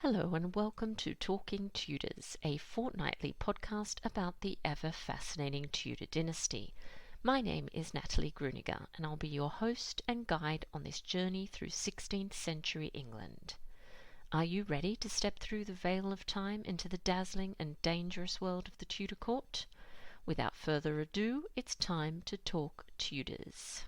Hello and welcome to Talking Tudors, a fortnightly podcast about the ever-fascinating Tudor dynasty. My name is Natalie Grueninger and I'll be your host and guide on this journey through 16th century England. Are you ready to step through the veil of time into the dazzling and dangerous world of the Tudor court? Without further ado, it's time to talk Tudors.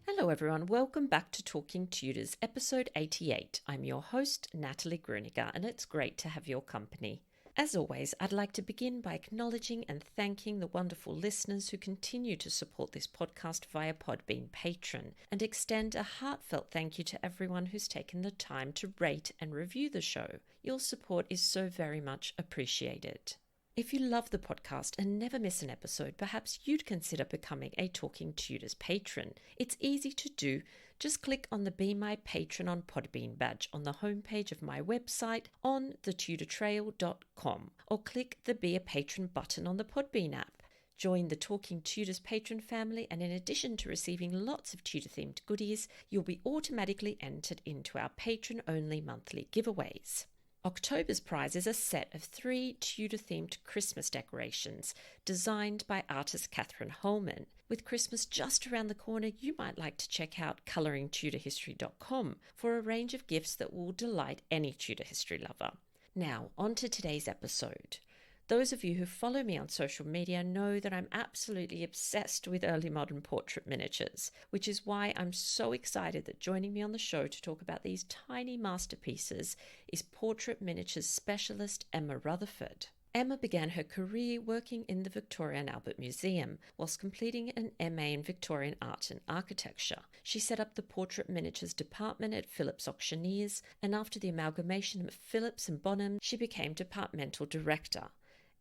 Hello everyone, welcome back to Talking Tudors, episode 88. I'm your host, Natalie Grueninger, and it's great to have your company. As always, I'd like to begin by acknowledging and thanking the wonderful listeners who continue to support this podcast via Podbean Patron, and extend a heartfelt thank you to everyone who's taken the time to rate and review the show. Your support is so very much appreciated. If you love the podcast and never miss an episode, perhaps you'd consider becoming a Talking Tudors patron. It's easy to do. Just click on the Be My Patron on Podbean badge on the homepage of my website on thetudortrail.com, or click the Be a Patron button on the Podbean app. Join the Talking Tudors patron family, and in addition to receiving lots of Tudor-themed goodies, you'll be automatically entered into our patron-only monthly giveaways. October's prize is a set of 3 Tudor-themed Christmas decorations designed by artist Catherine Holman. With Christmas just around the corner, you might like to check out coloringtudorhistory.com for a range of gifts that will delight any Tudor history lover. Now, on to today's episode. Those of you who follow me on social media know that I'm absolutely obsessed with early modern portrait miniatures, which is why I'm so excited that joining me on the show to talk about these tiny masterpieces is portrait miniatures specialist Emma Rutherford. Emma began her career working in the Victoria and Albert Museum, whilst completing an MA in Victorian Art and Architecture. She set up the Portrait Miniatures Department at Phillips Auctioneers, and after the amalgamation of Phillips and Bonham, she became Departmental Director.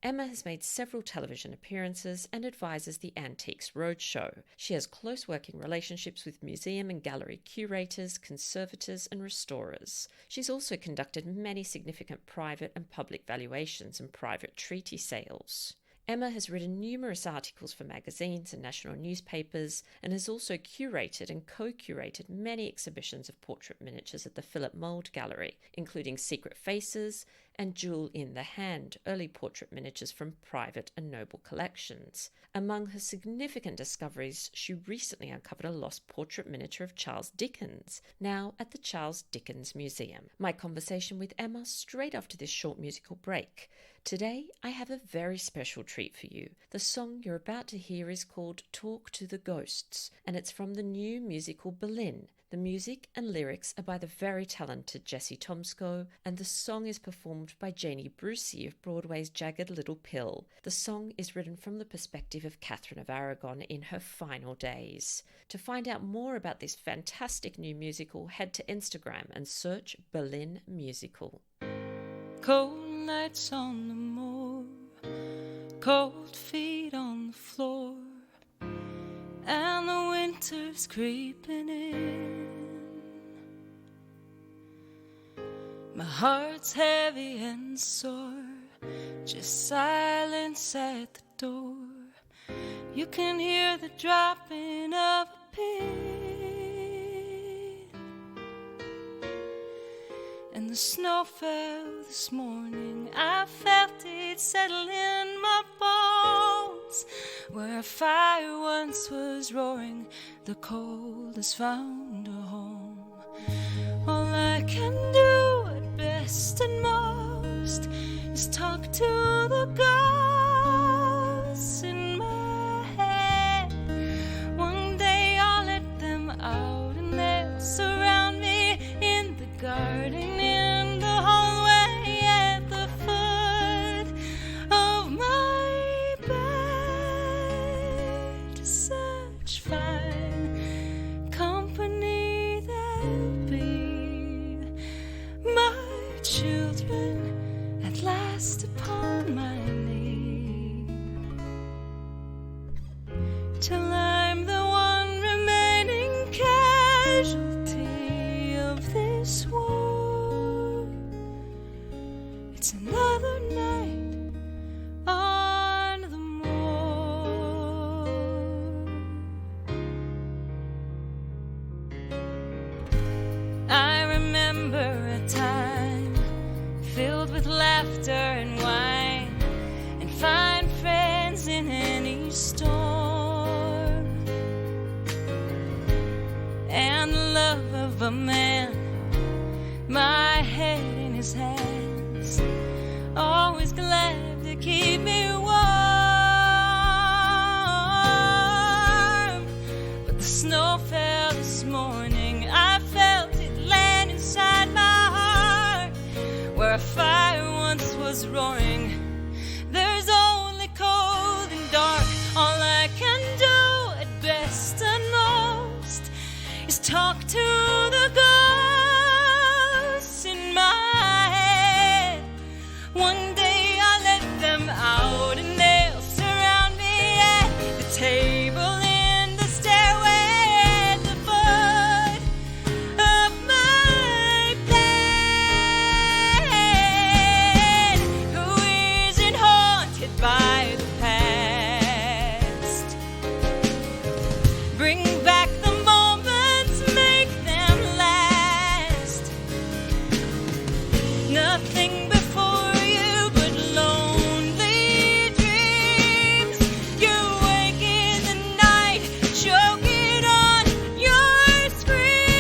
Emma has made several television appearances and advises the Antiques Roadshow. She has close working relationships with museum and gallery curators, conservators and restorers. She's also conducted many significant private and public valuations and private treaty sales. Emma has written numerous articles for magazines and national newspapers, and has also curated and co-curated many exhibitions of portrait miniatures at the Philip Mould Gallery, including Secret Faces and Jewel in the Hand, early portrait miniatures from private and noble collections. Among her significant discoveries, she recently uncovered a lost portrait miniature of Charles Dickens, now at the Charles Dickens Museum. My conversation with Emma straight after this short musical break. Today, I have a very special treat for you. The song you're about to hear is called Talk to the Ghosts, and it's from the new musical Berlin. The music and lyrics are by the very talented Jessy Tomsko, and the song is performed by Janie Brucey of Broadway's Jagged Little Pill. The song is written from the perspective of Catherine of Aragon in her final days. To find out more about this fantastic new musical, head to Instagram and search Berlin Musical. Cold nights on the moor, cold feet on the floor, and the winter's creeping in. My heart's heavy and sore, just silence at the door. You can hear the dropping of a pin, and the snow fell this morning. I felt it settle in my bones. Where a fire once was roaring, the cold has found a home. All I can do at best and most is talk to the ghosts in my head. One day I'll let them out and they'll surround me in the garden, in the hallway, at the foot of my bed. Such fine company they'll be. children at last upon my knee, till I'm the one remaining casualty of this war. It's another night on the moor. I remember a time filled with laughter and wine, and fine friends in any storm, and the love of a man, my head in his hands, always glad to keep me warm. But the snow fell this morning, I felt it land inside my heart, where a fire once was roaring. There's only cold and dark. All I can do at best and most is talk to the ghosts in my head. One day I'll let them out and they'll surround me at the table in the stairway at the foot of my bed. Who isn't haunted by the past? Bring back the moments, make them last. Nothing before you but lonely dreams. You wake in the night, choking on your screams.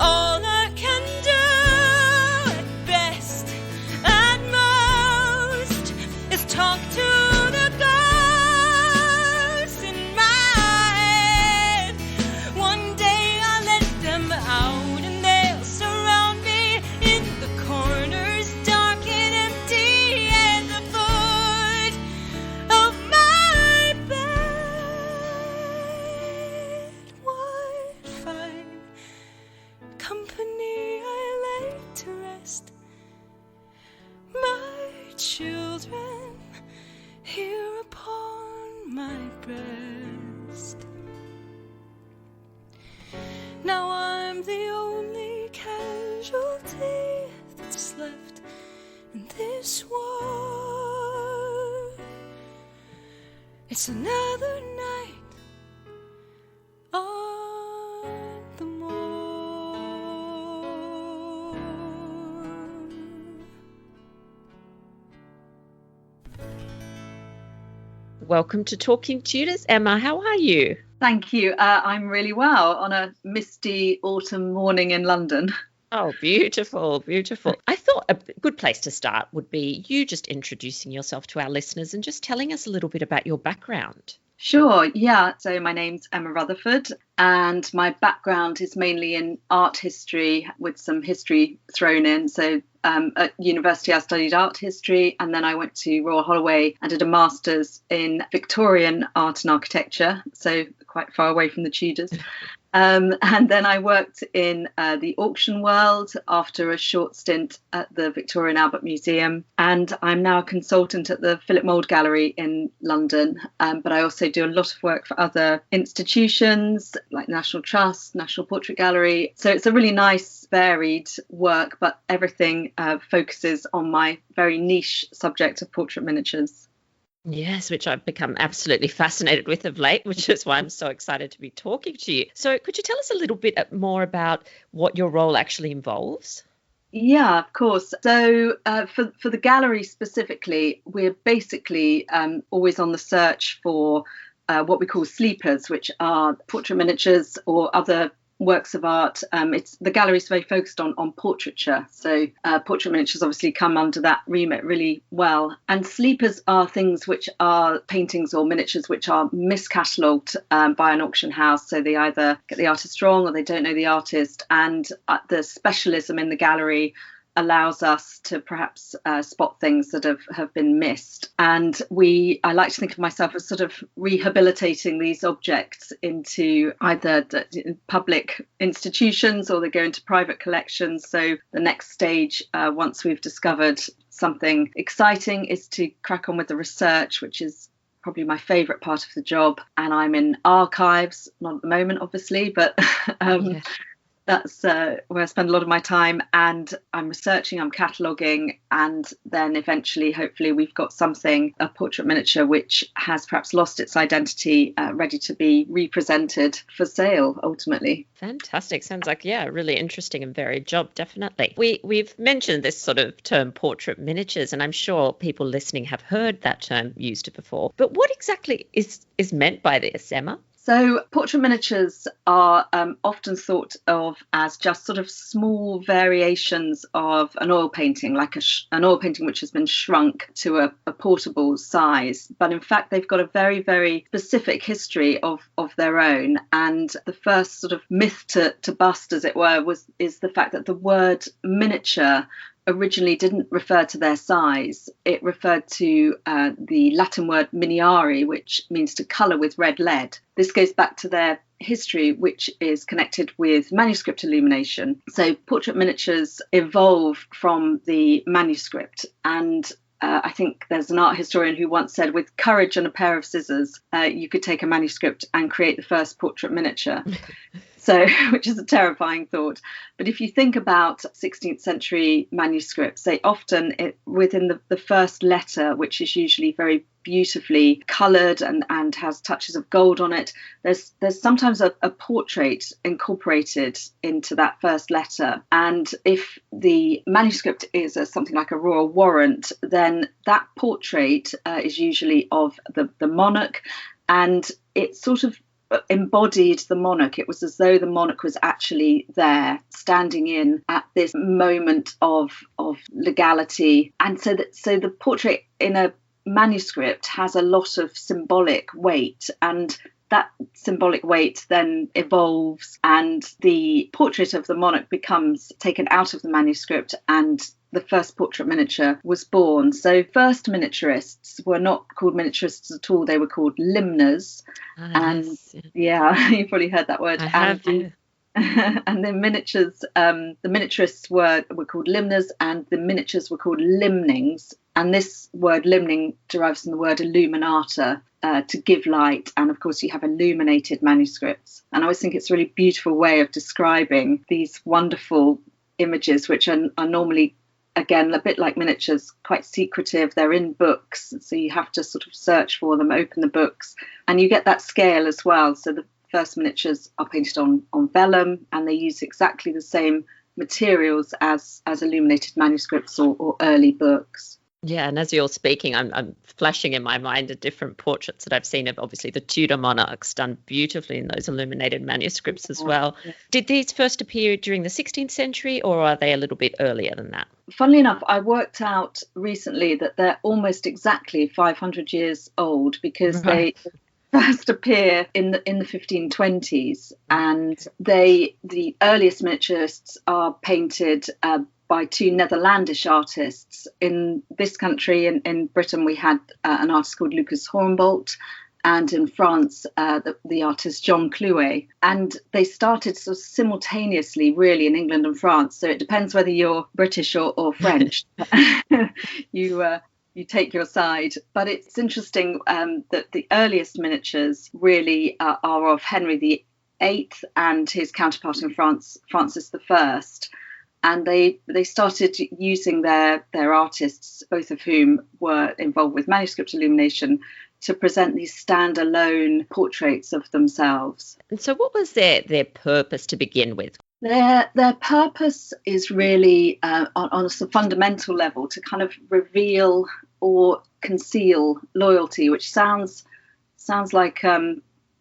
All I can do at best and most is talk to the ghosts in my head. One day I'll let them out and they'll surround me in the corners, dark and empty, at the foot of my bed. What fine company I lay to rest, my children here upon my breast. Now I'm the only casualty that's left in this war. It's another night on the moor. Welcome to Talking Tudors. Emma, how are you? Thank you. I'm really well on a misty autumn morning in London. Oh, beautiful, beautiful. I thought a good place to start would be you just introducing yourself to our listeners and just telling us a little bit about your background. Sure, yeah. So my name's Emma Rutherford and my background is mainly in art history with some history thrown in. So at university I studied art history, and then I went to Royal Holloway and did a master's in Victorian art and architecture, so quite far away from the Tudors. And then I worked in the auction world after a short stint at the Victoria and Albert Museum. And I'm now a consultant at the Philip Mould Gallery in London. But I also do a lot of work for other institutions like National Trust, National Portrait Gallery. So it's a really nice, varied work, but everything focuses on my very niche subject of portrait miniatures. Yes, which I've become absolutely fascinated with of late, which is why I'm so excited to be talking to you. So could you tell us a little bit more about what your role actually involves? Yeah, of course. So for the gallery specifically, we're basically always on the search for what we call sleepers, which are portrait miniatures or other works of art. The gallery is very focused on portraiture, so portrait miniatures obviously come under that remit really well. And sleepers are things which are paintings or miniatures which are miscatalogued by an auction house, so they either get the artist wrong or they don't know the artist. And the specialism in the gallery allows us to perhaps spot things that have been missed. And I like to think of myself as sort of rehabilitating these objects into either public institutions or they go into private collections. So the next stage, once we've discovered something exciting, is to crack on with the research, which is probably my favourite part of the job. And I'm in archives, not at the moment, obviously, but that's where I spend a lot of my time, and I'm researching, I'm cataloguing, and then eventually, hopefully, we've got something, a portrait miniature, which has perhaps lost its identity, ready to be represented for sale, ultimately. Fantastic. Sounds like, a really interesting and varied job, definitely. We've mentioned this sort of term, portrait miniatures, and I'm sure people listening have heard that term used before. But what exactly is meant by this, Emma? So portrait miniatures are often thought of as just sort of small variations of an oil painting, like an oil painting which has been shrunk to a portable size. But in fact, they've got a very, very specific history of their own. And the first sort of myth to bust, as it were, is the fact that the word miniature originally didn't refer to their size. It referred to the Latin word miniare, which means to colour with red lead. This goes back to their history, which is connected with manuscript illumination. So portrait miniatures evolved from the manuscript, and I think there's an art historian who once said, with courage and a pair of scissors, you could take a manuscript and create the first portrait miniature. So, which is a terrifying thought. But if you think about 16th century manuscripts, they often, within the first letter, which is usually very beautifully coloured and has touches of gold on it, there's sometimes a portrait incorporated into that first letter. And if the manuscript is something like a royal warrant, then that portrait is usually of the monarch, and it sort of embodied the monarch. It was as though the monarch was actually there, standing in at this moment of legality. And so the portrait in a manuscript has a lot of symbolic weight, and that symbolic weight then evolves, and the portrait of the monarch becomes taken out of the manuscript, and the first portrait miniature was born. So first miniaturists were not called miniaturists at all, they were called limners. You've probably heard that word. And the miniatures, the miniaturists were called limners, and the miniatures were called limnings. And this word limning derives from the word illuminata, to give light. And of course, you have illuminated manuscripts. And I always think it's a really beautiful way of describing these wonderful images, which are normally, again, a bit like miniatures, quite secretive. They're in books, so you have to sort of search for them, open the books, and you get that scale as well. So the first miniatures are painted on vellum, and they use exactly the same materials as illuminated manuscripts or early books. Yeah, and as you're speaking, I'm flashing in my mind the different portraits that I've seen of obviously the Tudor monarchs done beautifully in those illuminated manuscripts as well. Yeah. Did these first appear during the 16th century, or are they a little bit earlier than that? Funnily enough, I worked out recently that they're almost exactly 500 years old, because they first appear in the 1520s, and the earliest miniaturists are painted by two Netherlandish artists. In this country, in Britain, we had an artist called Lucas Hornbolt, and in France, the artist John Clouet. And they started sort of simultaneously, really, in England and France. So it depends whether you're British or French. You take your side. But it's interesting that the earliest miniatures really are of Henry VIII and his counterpart in France, Francis I. And they started using their artists, both of whom were involved with manuscript illumination, to present these standalone portraits of themselves. And so what was their purpose to begin with? Their purpose is really on a sort of fundamental level to kind of reveal or conceal loyalty, which sounds like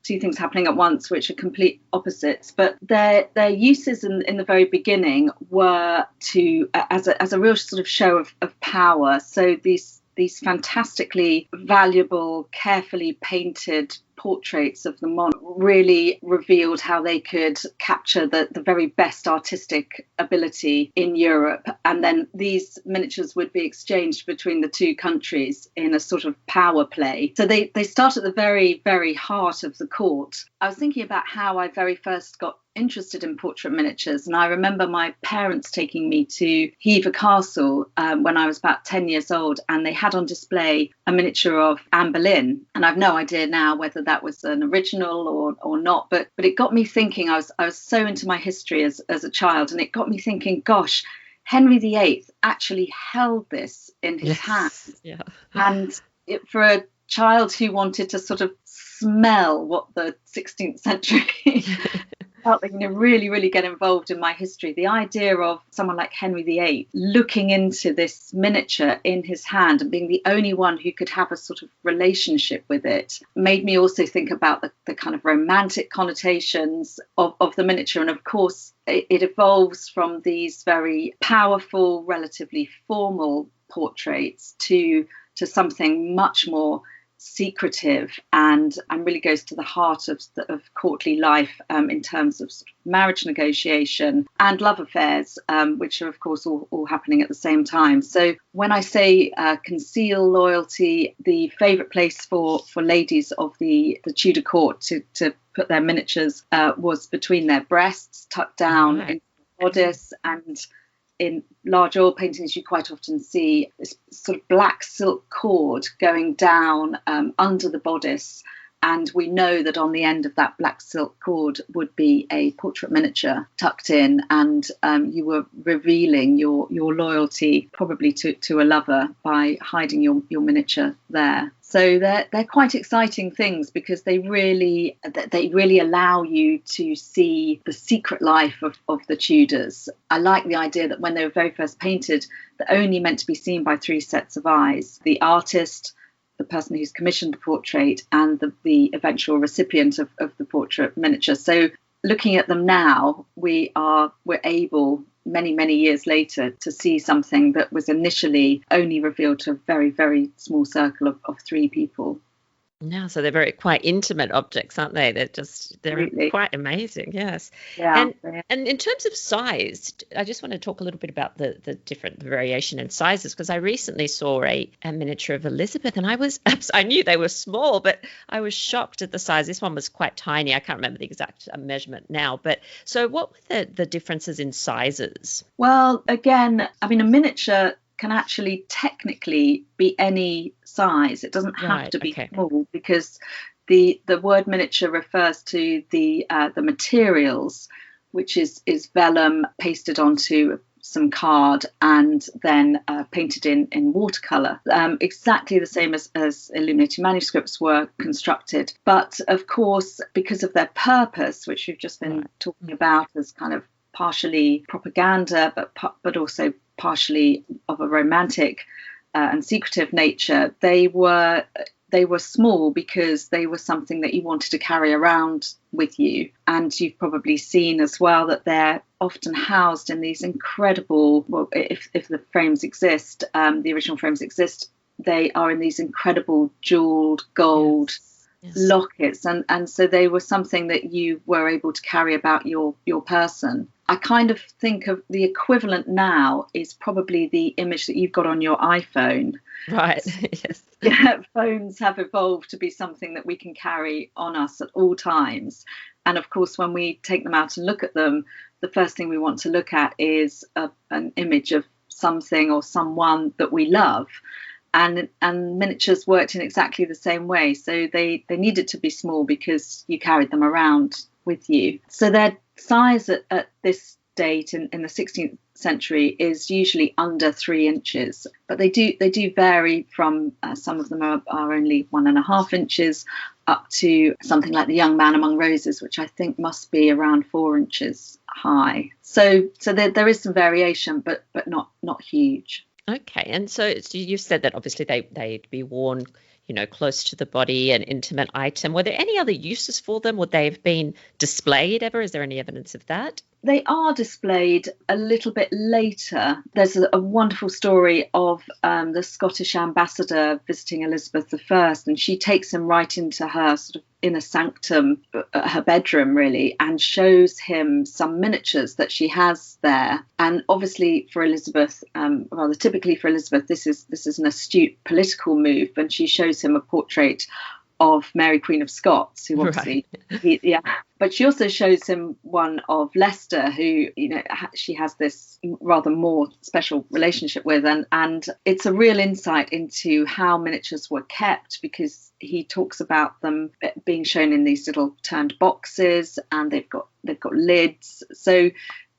two things happening at once, which are complete opposites. But their uses in the very beginning were to as a real sort of show of power. So these fantastically valuable, carefully painted portraits of the monarch really revealed how they could capture the very best artistic ability in Europe. And then these miniatures would be exchanged between the two countries in a sort of power play. So they start at the very, very heart of the court. I was thinking about how I very first got interested in portrait miniatures, and I remember my parents taking me to Hever Castle when I was about 10 years old, and they had on display a miniature of Anne Boleyn, and I've no idea now whether that was an original or not, but it got me thinking. I was so into my history as a child, and it got me thinking, gosh, Henry VIII actually held this in his hands. Yeah. And for a child who wanted to sort of smell what the 16th century felt like, really, really get involved in my history, the idea of someone like Henry VIII looking into this miniature in his hand and being the only one who could have a sort of relationship with it made me also think about the kind of romantic connotations of the miniature. And of course, it evolves from these very powerful, relatively formal portraits to something much more secretive and really goes to the heart of courtly life in terms of, sort of marriage negotiation and love affairs, which are of course all happening at the same time. So when I say conceal loyalty, the favourite place for ladies of the Tudor court to put their miniatures was between their breasts, tucked down in the bodice, and in large oil paintings, you quite often see this sort of black silk cord going down under the bodice. And we know that on the end of that black silk cord would be a portrait miniature tucked in, and you were revealing your loyalty probably to a lover by hiding your miniature there. So they're quite exciting things because they really allow you to see the secret life of the Tudors. I like the idea that when they were very first painted, they're only meant to be seen by three sets of eyes: the artist, the person who's commissioned the portrait, and the eventual recipient of the portrait miniature. So looking at them now, we're able, many years later, to see something that was initially only revealed to a very, very small circle of three people. Yeah, so they're quite intimate objects, aren't they? They're Absolutely. quite amazing, yes. Yeah. And in terms of size, I just want to talk a little bit about the variation in sizes, because I recently saw a miniature of Elizabeth, and I knew they were small, but I was shocked at the size. This one was quite tiny. I can't remember the exact measurement now, but so what were the differences in sizes? Well, again, I mean, a miniature can actually technically be any size. It doesn't have to be small, because the word miniature refers to the materials, which is vellum pasted onto some card and then painted in watercolour, exactly the same as illuminated manuscripts were constructed. But of course, because of their purpose, which we've just been talking about as kind of partially propaganda, but also partially of a romantic and secretive nature, they were small because they were something that you wanted to carry around with you. And you've probably seen as well that they're often housed in these incredible, well, if the frames exist, the original frames exist, they are in these incredible jeweled gold lockets, and so they were something that you were able to carry about your person. I kind of think of the equivalent now is probably the image that you've got on your iPhone. Right. Yes. Yeah, phones have evolved to be something that we can carry on us at all times. And of course, when we take them out and look at them, the first thing we want to look at is an image of something or someone that we love. And miniatures worked in exactly the same way. So they needed to be small because you carried them around with you. So their size at this date in the 16th century is usually under 3 inches, but they do vary from some of them are only 1.5 inches up to something like the Young Man Among Roses, which I think must be around 4 inches high. So there is some variation, but not huge. Okay, and so you said that obviously they'd be worn, close to the body, an intimate item. Were there any other uses for them? Would they have been displayed ever? Is there any evidence of that? They are displayed a little bit later. There's a wonderful story of the Scottish ambassador visiting Elizabeth I, and she takes him right into her sort of inner sanctum, her bedroom really, and shows him some miniatures that she has there. And obviously for Elizabeth, rather typically for Elizabeth, this is an astute political move, and she shows him a portrait of Mary Queen of Scots, who obviously, right. But she also shows him one of Leicester, who, you know, she has this rather more special relationship with, and it's a real insight into how miniatures were kept, because he talks about them being shown in these little turned boxes, and they've got lids. So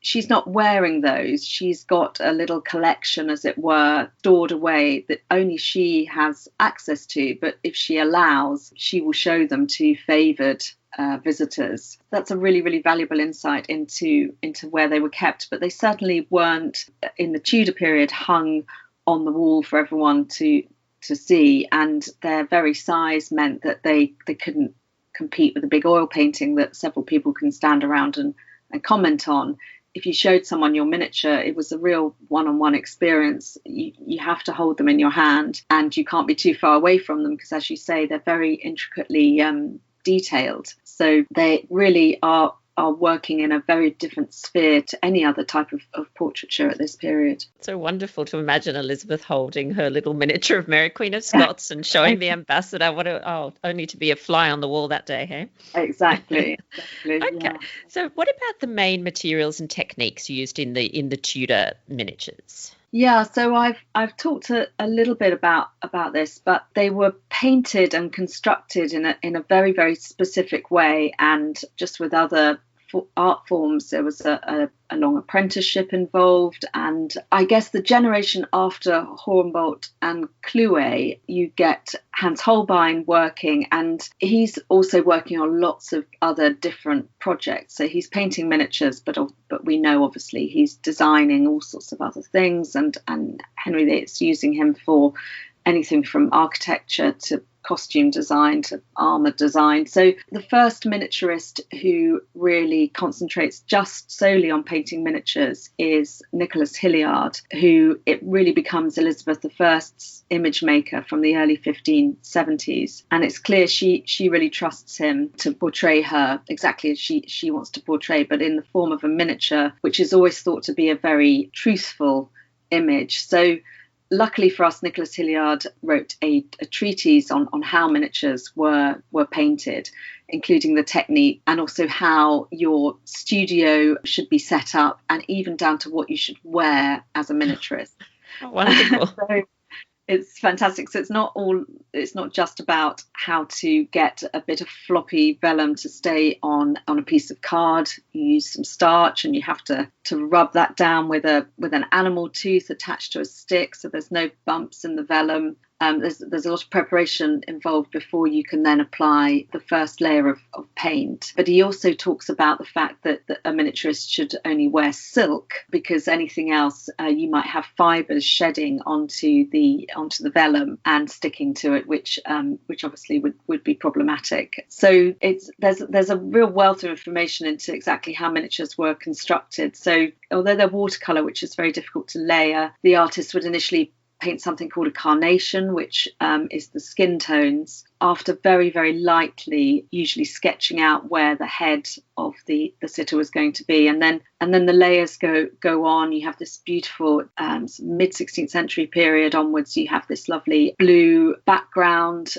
she's not wearing those. She's got a little collection, as it were, stored away that only she has access to. But if she allows, she will show them to favoured visitors. That's a really, really valuable insight into where they were kept. But they certainly weren't, in the Tudor period, hung on the wall for everyone to see. And their very size meant that they couldn't compete with a big oil painting that several people can stand around and comment on. If you showed someone your miniature, it was a real one-on-one experience. You have to hold them in your hand, and you can't be too far away from them, because, as you say, they're very intricately detailed. So they really are working in a very different sphere to any other type of portraiture at this period. So wonderful to imagine Elizabeth holding her little miniature of Mary Queen of Scots and showing the ambassador only to be a fly on the wall that day, hey? Exactly. Okay. Yeah. So what about the main materials and techniques used in the Tudor miniatures? Yeah, so I've talked a little bit about this, but they were painted and constructed in a very, very specific way, and just with other art forms, there was a long apprenticeship involved. And I guess the generation after Hornbolt and Clouet, you get Hans Holbein working, and he's also working on lots of other different projects. So he's painting miniatures, but we know obviously he's designing all sorts of other things, and Henry VIII's using him for anything from architecture to costume design to armour design. So the first miniaturist who really concentrates just solely on painting miniatures is Nicholas Hilliard, who it really becomes Elizabeth I's image maker from the early 1570s. And it's clear she really trusts him to portray her exactly as she wants to portray, but in the form of a miniature, which is always thought to be a very truthful image. So luckily for us, Nicholas Hilliard wrote a treatise on how miniatures were painted, including the technique, and also how your studio should be set up, and even down to what you should wear as a miniaturist. Oh, wonderful. So it's fantastic. So it's not just about how to get a bit of floppy vellum to stay on a piece of card. You use some starch, and you have to rub that down with an animal tooth attached to a stick, so there's no bumps in the vellum. There's a lot of preparation involved before you can then apply the first layer of paint. But he also talks about the fact that a miniaturist should only wear silk, because anything else you might have fibres shedding onto the vellum and sticking to it, which obviously would be problematic. So there's a real wealth of information into exactly how miniatures were constructed. So although they're watercolour, which is very difficult to layer, the artist would initially paint something called a carnation, which is the skin tones, after very, very lightly, usually sketching out where the head of the sitter was going to be. And then the layers go on. You have this beautiful mid-16th century period onwards. You have this lovely blue background,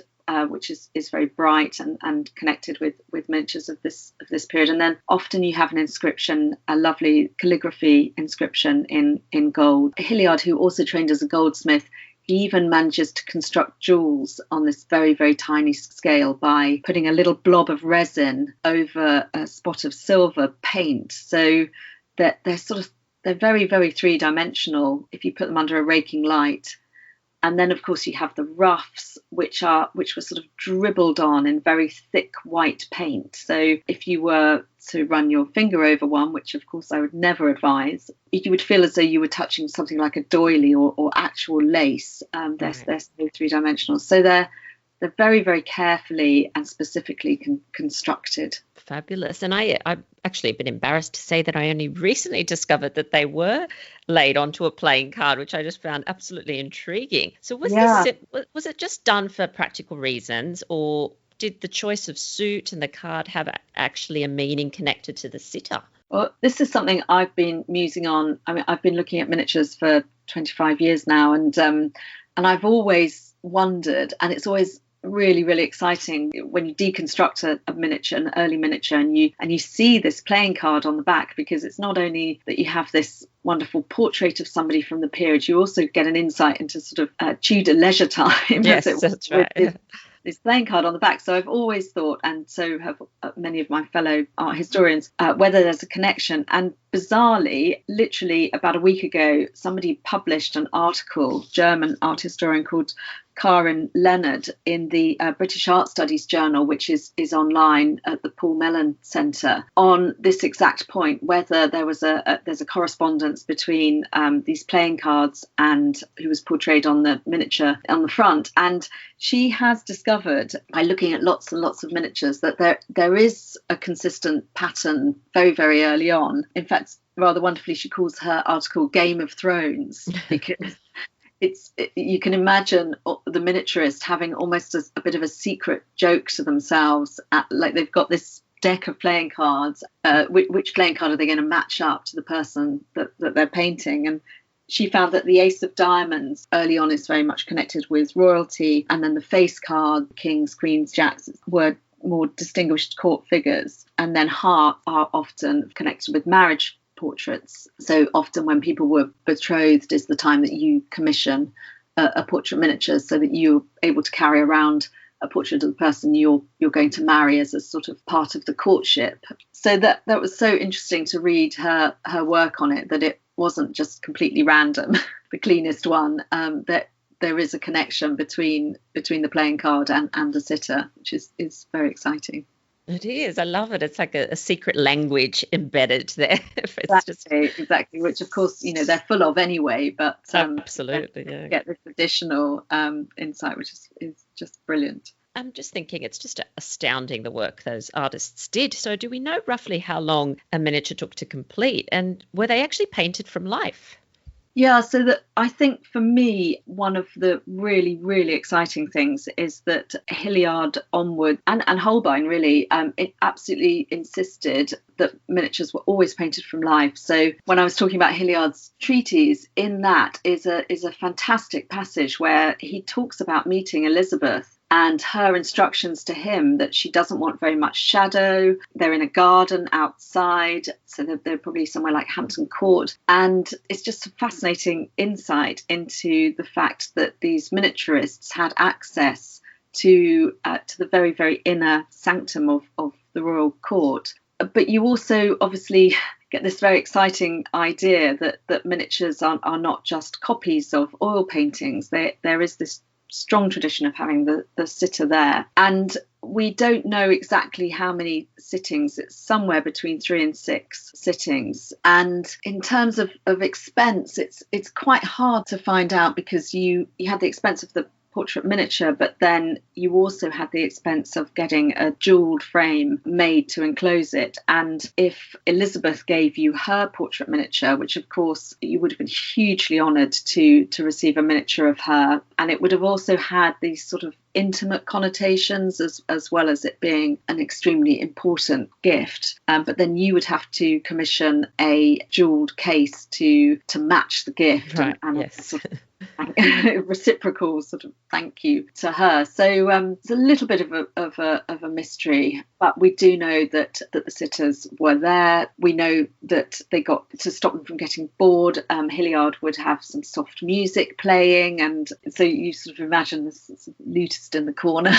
which is very bright and connected with miniatures of this period. And then often you have an inscription, a lovely calligraphy inscription in gold. Hilliard, who also trained as a goldsmith, he even manages to construct jewels on this very, very tiny scale by putting a little blob of resin over a spot of silver paint. So that they're very, very three-dimensional if you put them under a raking light. And then, of course, you have the ruffs, which were sort of dribbled on in very thick white paint. So if you were to run your finger over one, which of course I would never advise, you would feel as though you were touching something like a doily or actual lace. They're so three-dimensional. So they're they're very, very carefully and specifically constructed. Fabulous. And I'm actually a bit embarrassed to say that I only recently discovered that they were laid onto a playing card, which I just found absolutely intriguing. So was it just done for practical reasons, or did the choice of suit and the card have actually a meaning connected to the sitter? Well, this is something I've been musing on. I mean, I've been looking at miniatures for 25 years now, and I've always wondered, and it's always really, really exciting when you deconstruct a miniature, an early miniature, and you see this playing card on the back, because it's not only that you have this wonderful portrait of somebody from the period, you also get an insight into sort of Tudor leisure time. Yes, that's right. This playing card on the back. So I've always thought, and so have many of my fellow art historians, whether there's a connection. And bizarrely, literally about a week ago, somebody published an article, German art historian called Karin Leonard, in the British Art Studies Journal, which is online at the Paul Mellon Centre, on this exact point, whether there's a correspondence between these playing cards and who was portrayed on the miniature on the front. And she has discovered, by looking at lots and lots of miniatures, that there is a consistent pattern very, very early on. In fact, rather wonderfully, she calls her article Game of Thrones, because you can imagine the miniaturist having almost a bit of a secret joke to themselves, like they've got this deck of playing cards. Which playing card are they going to match up to the person that they're painting? And she found that the Ace of Diamonds early on is very much connected with royalty, and then the face card, kings, queens, jacks, were more distinguished court figures, and then heart are often connected with marriage portraits. So often when people were betrothed is the time that you commission a portrait miniature, so that you're able to carry around a portrait of the person you're going to marry as a sort of part of the courtship. So that was so interesting to read her work on it, that it wasn't just completely random, the cleanest one, that there is a connection between the playing card and the sitter, which is very exciting. It is. I love it. It's like a secret language embedded there. Exactly. Which, of course, they're full of anyway. But absolutely, yeah. Get this additional insight, which is just brilliant. I'm just thinking it's just astounding the work those artists did. So do we know roughly how long a miniature took to complete, and were they actually painted from life? Yeah, so that I think for me, one of the really, really exciting things is that Hilliard onward and Holbein really it absolutely insisted that miniatures were always painted from life. So when I was talking about Hilliard's treatise, in that is a fantastic passage where he talks about meeting Elizabeth and her instructions to him that she doesn't want very much shadow. They're in a garden outside, so they're probably somewhere like Hampton Court. And it's just a fascinating insight into the fact that these miniaturists had access to the very, very inner sanctum of the royal court. But you also obviously get this very exciting idea that miniatures are not just copies of oil paintings. There is this strong tradition of having the sitter there, and we don't know exactly how many sittings. It's somewhere between 3 and 6 sittings, and in terms of expense, it's quite hard to find out, because you had the expense of the portrait miniature, but then you also had the expense of getting a jewelled frame made to enclose it. And if Elizabeth gave you her portrait miniature, which of course you would have been hugely honoured to receive a miniature of her, and it would have also had these sort of intimate connotations as well as it being an extremely important gift, but then you would have to commission a jewelled case to match the gift, right, and yes. sort of reciprocal sort of thank you to her. So it's a little bit of a mystery, but we do know that the sitters were there. We know that they got, to stop them from getting bored, Hilliard would have some soft music playing, and so you sort of imagine this sort of lutist in the corner.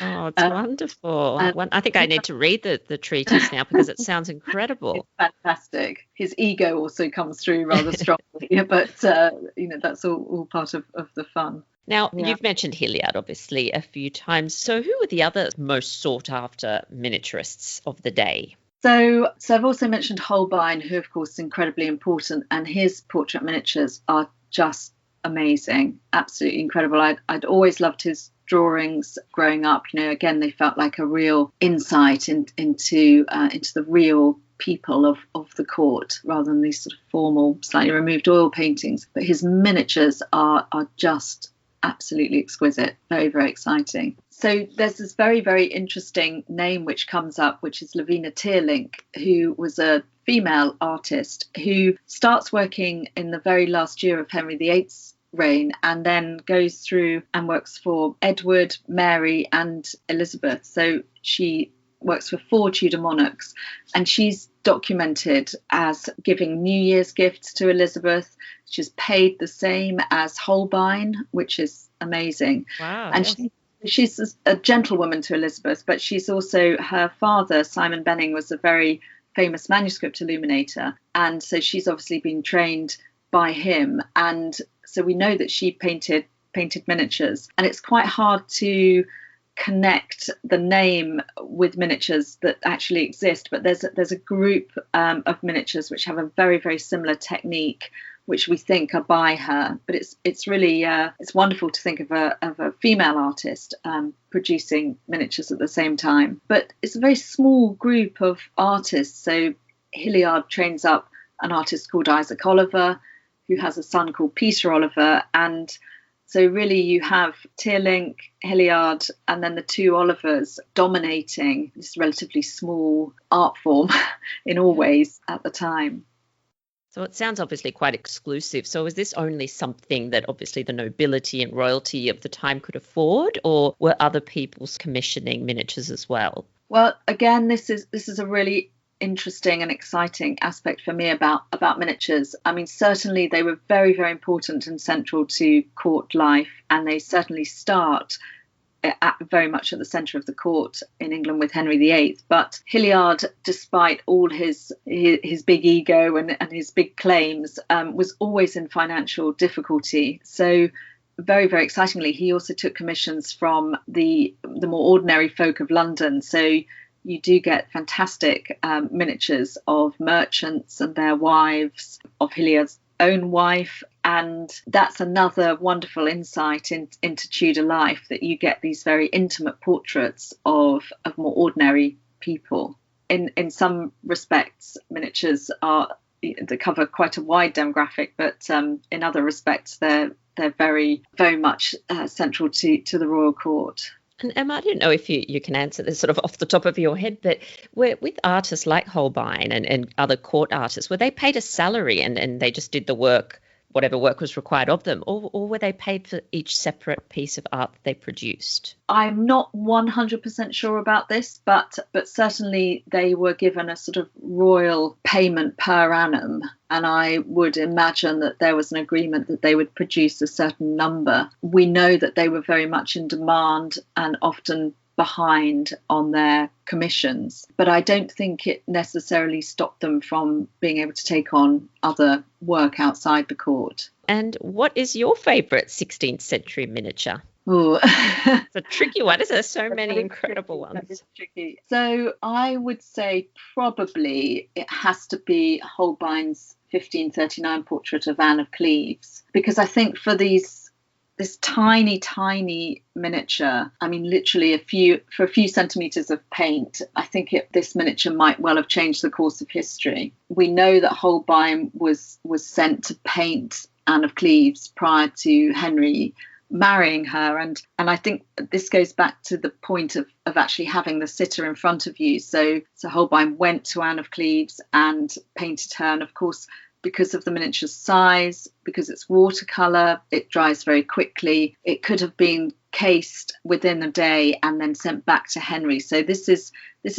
Oh, it's wonderful. I think I need to read the treatise now, because it sounds incredible. It's fantastic. His ego also comes through rather strongly, but that's all part of the fun. Now, You've mentioned Hilliard, obviously, a few times. So who were the other most sought after miniaturists of the day? So I've also mentioned Holbein, who of course is incredibly important, and his portrait miniatures are just amazing, absolutely incredible. I'd always loved his drawings growing up. Again, they felt like a real insight into the real people of the court, rather than these sort of formal, slightly removed oil paintings. But his miniatures are just absolutely exquisite, very, very exciting. So there's this very, very interesting name which comes up, which is Lavina Teerlink, who was a female artist who starts working in the very last year of Henry VIII's reign, and then goes through and works for Edward, Mary and Elizabeth. So she works for 4 Tudor monarchs, and she's documented as giving New Year's gifts to Elizabeth. She's paid the same as Holbein, which is amazing. Wow. And she's a gentlewoman to Elizabeth, but she's also, her father, Simon Benning, was a very famous manuscript illuminator. And so she's obviously been trained by him. And so we know that she painted miniatures. And it's quite hard to connect the name with miniatures that actually exist. But there's a group of miniatures which have a very, very similar technique, which we think are by her. But it's really it's wonderful to think of a female artist producing miniatures at the same time. But it's a very small group of artists. So Hilliard trains up an artist called Isaac Oliver, who has a son called Peter Oliver. And so really you have Teerlink, Hilliard, and then the 2 Olivers dominating this relatively small art form in all ways at the time. So it sounds obviously quite exclusive. So is this only something that obviously the nobility and royalty of the time could afford, or were other people's commissioning miniatures as well? Well, again, this is a really interesting and exciting aspect for me about miniatures. I mean, certainly they were very, very important and central to court life, and they certainly start very much at the centre of the court in England with Henry VIII. But Hilliard, despite all his big ego and his big claims, was always in financial difficulty. So very, very excitingly, he also took commissions from the more ordinary folk of London. So you do get fantastic miniatures of merchants and their wives, of Hilliard's own wife. And that's another wonderful insight into Tudor life, that you get these very intimate portraits of more ordinary people. In some respects, miniatures they cover quite a wide demographic, but in other respects, they're very, very much central to the royal court. And Emma, I don't know if you can answer this sort of off the top of your head, but with artists like Holbein and other court artists, were they paid a salary and they just did the work, whatever work was required of them, or were they paid for each separate piece of art that they produced? I'm not 100% sure about this, but certainly they were given a sort of royal payment per annum. And I would imagine that there was an agreement that they would produce a certain number. We know that they were very much in demand and often behind on their commissions, but I don't think it necessarily stopped them from being able to take on other work outside the court. And what is your favourite 16th century miniature? Ooh. It's a tricky one, isn't there? So many incredible ones. That is tricky. So I would say probably it has to be Holbein's 1539 portrait of Anne of Cleves, because I think for this tiny miniature, I mean, literally a few centimetres of paint, I think this miniature might well have changed the course of history. We know that Holbein was sent to paint Anne of Cleves prior to Henry marrying her, and I think this goes back to the point of actually having the sitter in front of you. So Holbein went to Anne of Cleves and painted her, and of course, because of the miniature's size, because it's watercolour, it dries very quickly. It could have been cased within a day and then sent back to Henry. So this is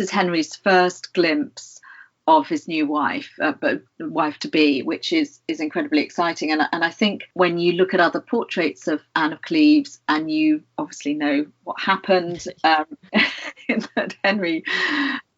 Henry's first glimpse of his new wife, but wife to be, which is incredibly exciting. And I think when you look at other portraits of Anne of Cleves, and you obviously know what happened, that Henry,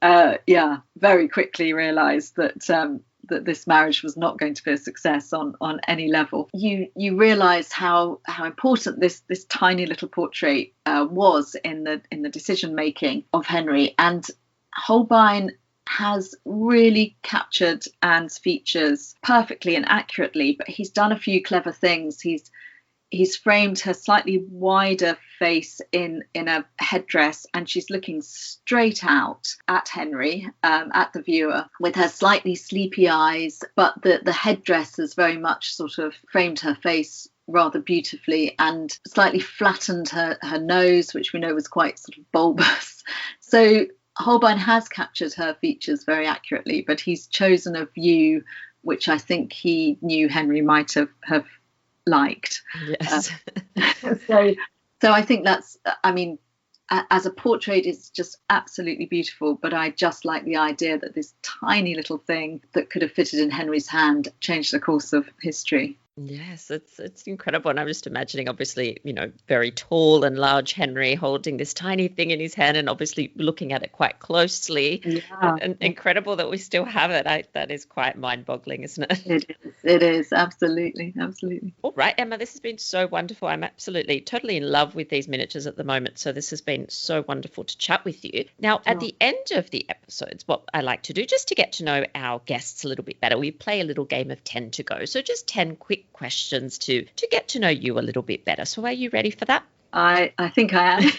very quickly realised that this marriage was not going to be a success on any level. You realise how important this tiny little portrait was in the decision making of Henry. And Holbein has really captured Anne's features perfectly and accurately, but he's done a few clever things. He's he's framed her slightly wider face in a headdress, and she's looking straight out at Henry, at the viewer, with her slightly sleepy eyes, but the headdress has very much sort of framed her face rather beautifully and slightly flattened her nose, which we know was quite sort of bulbous. So Holbein has captured her features very accurately, but he's chosen a view which I think he knew Henry might have liked. Yes. So I think that's, I mean, as a portrait, it's just absolutely beautiful, but I just like the idea that this tiny little thing that could have fitted in Henry's hand changed the course of history. Yes, it's incredible. And I'm just imagining, obviously, very tall and large Henry holding this tiny thing in his hand and obviously looking at it quite closely. Yeah. And incredible that we still have it. That is quite mind-boggling, isn't it? It is. Absolutely. All right, Emma, this has been so wonderful. I'm totally in love with these miniatures at the moment. So this has been so wonderful to chat with you. Now, at the end of the episodes, what I like to do, just to get to know our guests a little bit better, we play a little game of 10 to go. So just 10 quick questions to get to know you a little bit better. So are you ready for that? I think I am.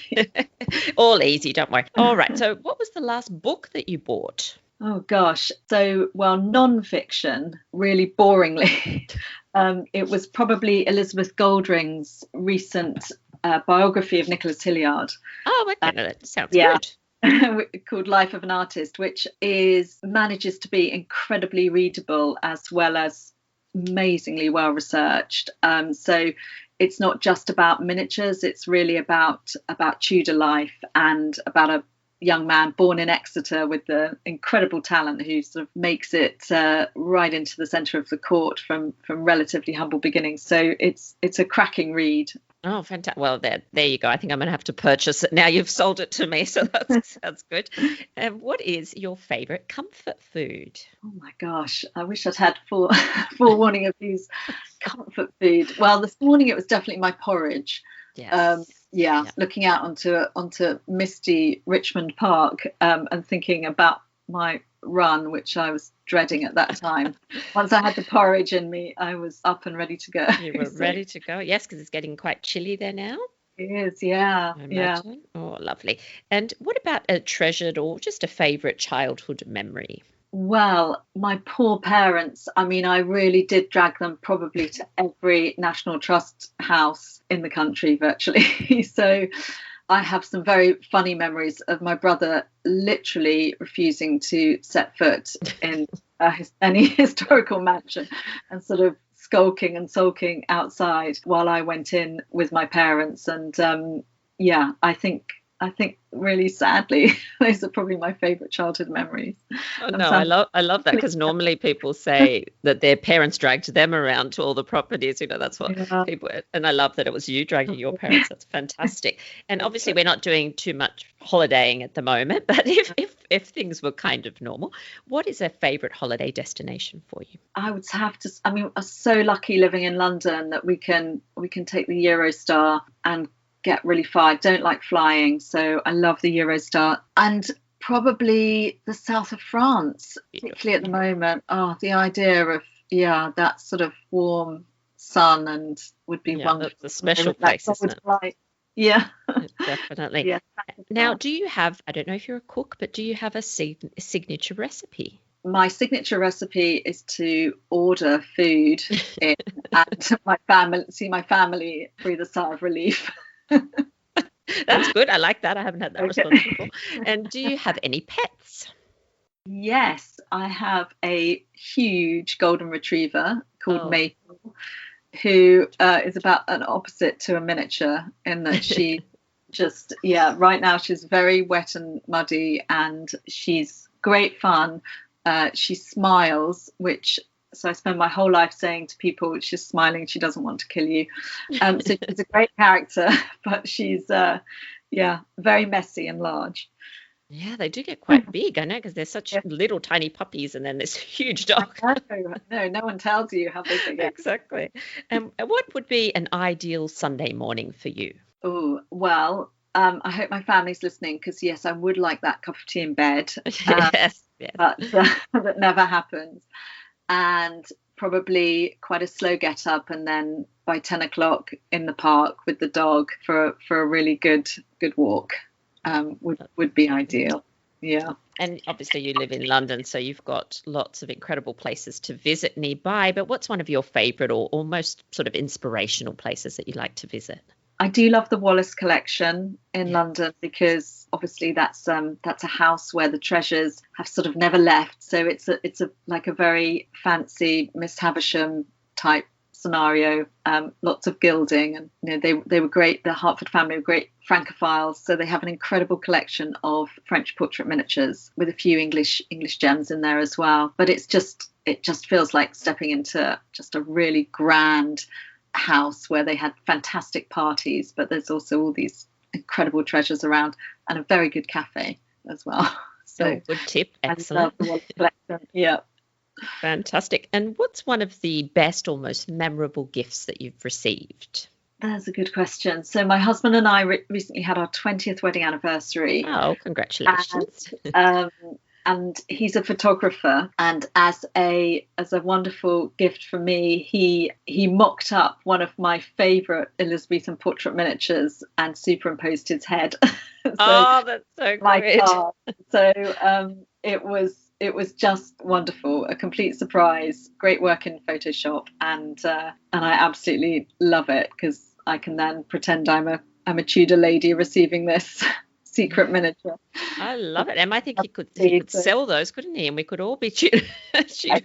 All easy, don't worry. All right. So what was the last book that you bought? Oh, gosh. So, well, non-fiction, really boringly. It was probably Elizabeth Goldring's recent biography of Nicholas Hilliard. Oh, okay. No, that sounds good. Called Life of an Artist, which manages to be incredibly readable as well as amazingly well researched. So it's not just about miniatures, it's really about Tudor life and about a young man born in Exeter with the incredible talent who sort of makes it right into the centre of the court from relatively humble beginnings. So it's a cracking read. Oh, fantastic. Well, there you go. I think I'm going to have to purchase it now. You've sold it to me, so that sounds good. What is your favourite comfort food? Oh, my gosh. I wish I'd had forewarning of these comfort food. Well, this morning it was definitely my porridge. Yes. Looking out onto misty Richmond Park and thinking about my run, which I was dreading at that time. Once I had the porridge in me, I was up and ready to go. You were ready to go, yes, because it's getting quite chilly there now. It is, yeah. I imagine. Oh, lovely. And what about a treasured or just a favourite childhood memory? Well, my poor parents, I mean, I really did drag them probably to every National Trust house in the country virtually. So I have some very funny memories of my brother literally refusing to set foot in any historical mansion and sort of skulking and sulking outside while I went in with my parents. And I think really sadly, those are probably my favourite childhood memories. Oh, no, I love that, because normally people say that their parents dragged them around to all the properties. That's what people. And I love that it was you dragging your parents. That's fantastic. And obviously, we're not doing too much holidaying at the moment. But if things were kind of normal, what is a favourite holiday destination for you? I would have to. I mean, I'm so lucky living in London that we can take the Eurostar and get really far. I don't like flying, so I love the Eurostar. And probably the south of France, particularly at the moment. Oh, the idea of that sort of warm sun and would be wonderful. That's a special place, isn't it? Like, yeah, definitely. Yeah. Now, do you have, I don't know if you're a cook, but do you have a signature recipe? My signature recipe is to order food in and see my family breathe a sigh of relief. That's good. I like that. I haven't had that response before. And do you have any pets? Yes, I have a huge golden retriever called Maple, who is about an opposite to a miniature in that she just, right now she's very wet and muddy and she's great fun. She smiles, so I spend my whole life saying to people, she's smiling, she doesn't want to kill you. So she's a great character, but she's, very messy and large. Yeah, they do get quite big, I know, because they're such little tiny puppies and then this huge dog. No one tells you how big they get. Exactly. What would be an ideal Sunday morning for you? Oh, well, I hope my family's listening because, yes, I would like that cup of tea in bed. Yes. But that never happens. And probably quite a slow get up, and then by 10 o'clock in the park with the dog for a really good walk would be ideal. Yeah. And obviously you live in London, so you've got lots of incredible places to visit nearby. But what's one of your favourite or most sort of inspirational places that you like to visit? I do love the Wallace collection in London, because obviously that's a house where the treasures have sort of never left. So it's like a very fancy Miss Havisham type scenario, lots of gilding, and they were great. The Hertford family were great Francophiles, so they have an incredible collection of French portrait miniatures with a few English gems in there as well. But it just feels like stepping into just a really grand house where they had fantastic parties, but there's also all these incredible treasures around, and a very good cafe as well. So good tip. Excellent. I love the Wallace collection. Yeah. Fantastic. And what's one of the best or most memorable gifts that you've received? That's a good question. So my husband and I recently had our 20th wedding anniversary. Oh, congratulations. And he's a photographer, and as a wonderful gift for me, he mocked up one of my favourite Elizabethan portrait miniatures and superimposed his head. That's so great. So it was just wonderful, a complete surprise, great work in Photoshop, and I absolutely love it, because I can then pretend I'm a Tudor lady receiving this secret miniature. I love it. And I think he could sell those, couldn't he? And we could all be Tudor.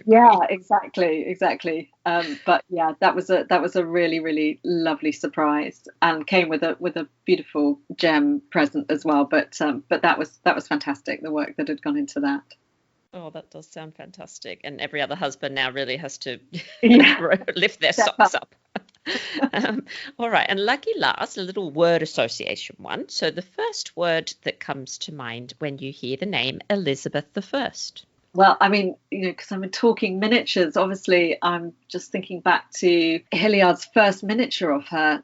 Yeah, exactly. But yeah, that was a really, really lovely surprise, and came with a beautiful gem present as well. But that was fantastic, the work that had gone into that. Oh, that does sound fantastic. And every other husband now really has to lift their socks up. All right. And lucky last, a little word association one. So the first word that comes to mind when you hear the name Elizabeth I. Well, I mean, because I'm talking miniatures, obviously I'm just thinking back to Hilliard's first miniature of her,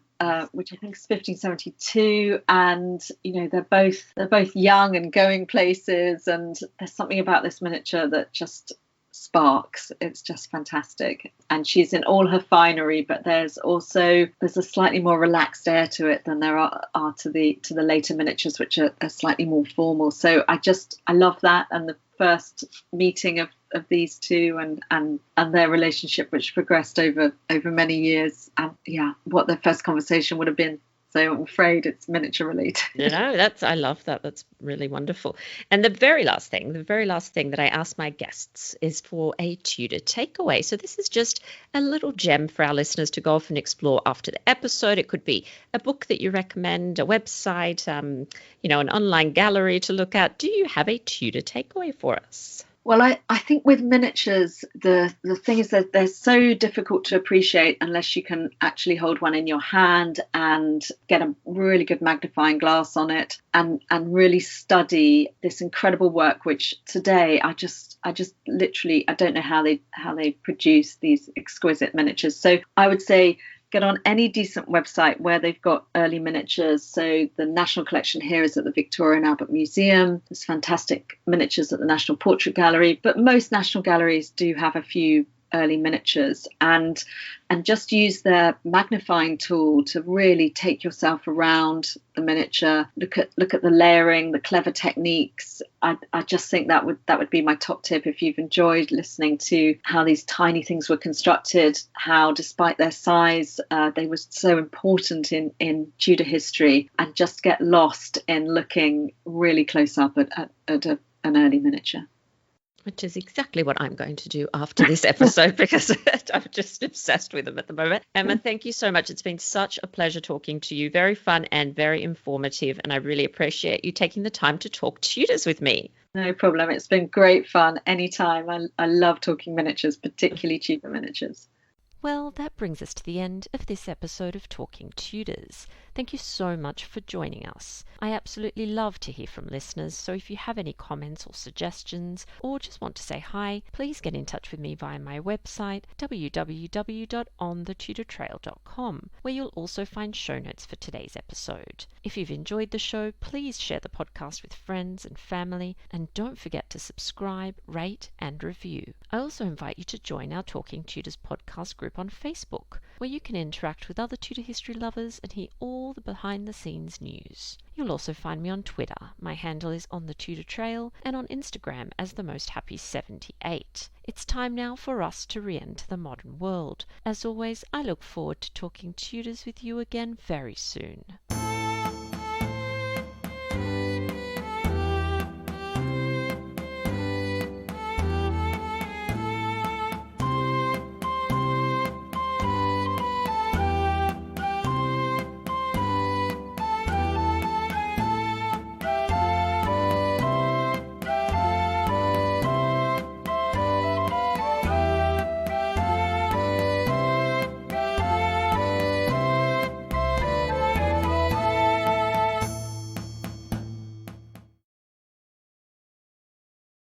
which I think is 1572, and they're both young and going places, and there's something about this miniature that just sparks. It's just fantastic, and she's in all her finery, but there's a slightly more relaxed air to it than there are to the later miniatures, which are slightly more formal. So I love that, and the first meeting of these two and their relationship, which progressed over many years, and what their first conversation would have been. So I'm afraid it's miniature related. I love that. That's really wonderful. And the very last thing that I ask my guests is for a Tudor takeaway. So this is just a little gem for our listeners to go off and explore after the episode. It could be a book that you recommend, a website, an online gallery to look at. Do you have a Tudor takeaway for us? Well, I think with miniatures, the thing is that they're so difficult to appreciate unless you can actually hold one in your hand and get a really good magnifying glass on it and really study this incredible work, which today I just literally, I don't know how they produce these exquisite miniatures. So I would say get on any decent website where they've got early miniatures. So the National Collection here is at the Victoria and Albert Museum. There's fantastic miniatures at the National Portrait Gallery, but most national galleries do have a few early miniatures, and just use their magnifying tool to really take yourself around the miniature, look at the layering, the clever techniques. I just think that would be my top tip. If you've enjoyed listening to how these tiny things were constructed, how despite their size they were so important in Tudor history, and just get lost in looking really close up at an early miniature. Which is exactly what I'm going to do after this episode, because I'm just obsessed with them at the moment. Emma, thank you so much. It's been such a pleasure talking to you. Very fun and very informative. And I really appreciate you taking the time to talk Tudors with me. No problem. It's been great fun anytime. I love talking miniatures, particularly Tudor miniatures. Well, that brings us to the end of this episode of Talking Tudors. Thank you so much for joining us. I absolutely love to hear from listeners, so if you have any comments or suggestions or just want to say hi, please get in touch with me via my website www.onthetudortrail.com, where you'll also find show notes for today's episode. If you've enjoyed the show, please share the podcast with friends and family, and don't forget to subscribe, rate and review. I also invite you to join our Talking Tudors podcast group on Facebook, where you can interact with other Tudor history lovers and hear all the behind-the-scenes news. You'll also find me on Twitter. My handle is On the Tudor Trail, and on Instagram as The Most Happy 78. It's time now for us to re-enter the modern world. As always, I look forward to talking Tudors with you again very soon.